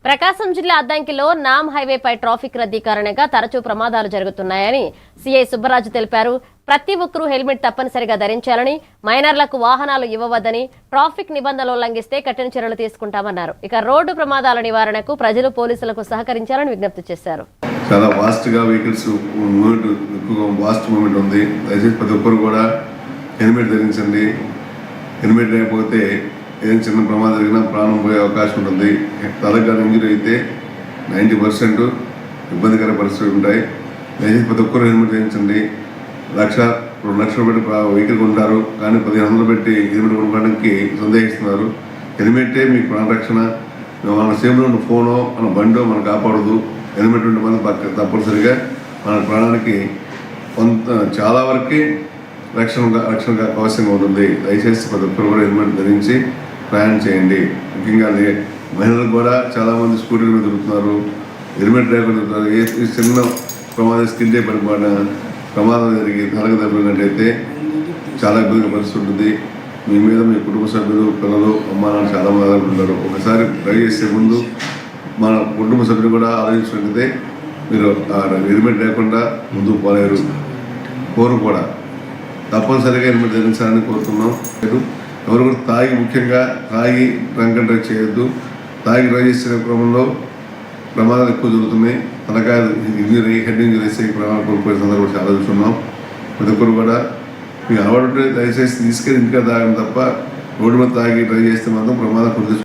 ప్రకాశం జిల్లా అద్దంకిలో నామ్ హైవేపై ట్రాఫిక్ రద్దీ కారణంగా తరచూ ప్రమాదాలు జరుగుతున్నాయని సీఐ సుబ్బరాజు తెలిపారు. ప్రతి ఒక్కరూ హెల్మెట్ తప్పనిసరిగా ధరించాలని, మైనర్లకు వాహనాలు ఇవ్వవద్దని, ట్రాఫిక్ నిబంధనలు ఉల్లంఘిస్తే కఠిన చర్యలు తీసుకుంటామన్నారు. ఇక రోడ్డు ప్రమాదాల నివారణకు ప్రజలు పోలీసులకు సహకరించాలని విజ్ఞప్తి చేశారు. చాలా వాస్ట్గా వెహికల్స్ మూవ్మెంట్ ఎక్కువగా వాస్ట్ మూవ్మెంట్ ఉంది. దయచేసి ప్రతి ఒక్కరు కూడా హెల్మెట్ ధరించండి. హెల్మెట్ లేకపోతే ఏదైనా చిన్న ప్రమాదం జరిగినా ప్రాణం పోయే అవకాశం ఉంటుంది. తలకు ఇంజరీ అయితే 90% ఇబ్బందికర పరిస్థితులు ఉంటాయి. దయచేసి ప్రతి ఒక్కరు హెల్మెట్ ధరించండి. 1,00,000-2 లక్షలు పెట్టి వెహికల్ కొంటారు, కానీ 1,500 పెట్టి హెల్మెట్ కొనుక్కోవడానికి సందేహిస్తున్నారు. హెల్మెటే మీకు ప్రాణరక్షణ. మన సేపులో ఉన్న ఫోనో మన బండో మనం కాపాడదు. హెల్మెట్ ఉంటే మనం తప్పనిసరిగా మన ప్రాణానికి కొంత చాలా వరకు రక్షణ అవసరంగా ఉంటుంది. దయచేసి ప్రతి ఒక్కరు కూడా హెల్మెట్ ధరించి ప్రయాణం చేయండి. ముఖ్యంగా మహిళలకు కూడా చాలామంది స్కూటీల మీద తిరుగుతున్నారు, హెల్మెట్ లేకుండా తిరుగుతున్నారు. ఏ చిన్న ప్రమాదం స్కిల్ పడిపోయిన ప్రమాదం జరిగి తలకు తప్పినట్టయితే చాలా ఇబ్బందిగా పరిస్థితి ఉంటుంది. మీ మీద మీ కుటుంబ సభ్యులు, పిల్లలు, అమ్మా నాన్న చాలా మంది ఉంటారు. ఒకసారి డ్రైవ్ చేసే ముందు మన కుటుంబ సభ్యులు కూడా ఆలోచించినట్లయితే మీరు హెల్మెట్ లేకుండా ముందుకు పోలేరు. కోరు కూడా తప్పనిసరిగా హెల్మెట్ ధరించాలని కోరుతున్నాం. ఎవరు కూడా ముఖ్యంగా తాగి డ్రంక్ అండ్ డ్రైవ్ చేయొద్దు. తాగి డ్రైవ్ చేసే క్రమంలో ప్రమాదాలు ఎక్కువ జరుగుతున్నాయి. తనకాయ ఇంజరీ, హెడ్ ఇంజరీస్ ప్రమాదాలు కోల్పోయే సందర్భం చాలా చూస్తున్నాం. ప్రతి ఒక్కరు కూడా మీకు అలవాటు దయచేసి తీసుకెళ్ళి ఇంటికి తాగడం తప్ప రోడ్డు మీద తాగి డ్రైవ్ చేస్తే మాత్రం ప్రమాదం